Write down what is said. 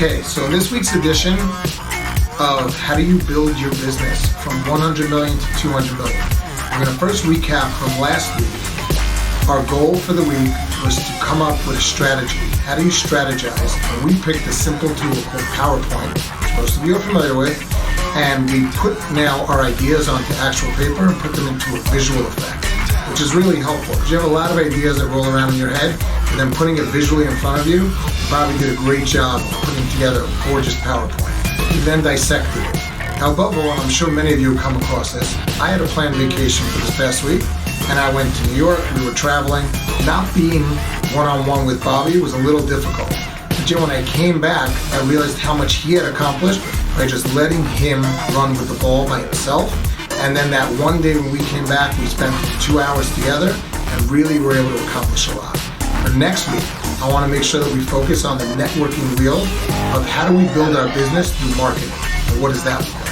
Okay, so in this week's edition of How Do You Build Your Business from 100 million to 200 million, I'm going to first recap from last week. Our goal for the week was to come up with a strategy. How do you strategize? And we picked a simple tool called PowerPoint, which most of you are familiar with, and we put now our ideas onto actual paper and put them into a visual effect, which is really helpful because you have a lot of ideas that roll around in your head, and then putting it visually in front of you, Bobby did a great job of putting together a gorgeous PowerPoint. He then dissected it. Now above all, I'm sure many of you have come across this, I had a planned vacation for this past week, and I went to New York, we were traveling. Not being one-on-one with Bobby was a little difficult. But then when I came back, I realized how much he had accomplished by just letting him run with the ball by himself. And then that one day when we came back, we spent 2 hours together and really were able to accomplish a lot. For next week, I want to make sure that we focus on the networking wheel of how do we build our business through marketing. And what does that look like?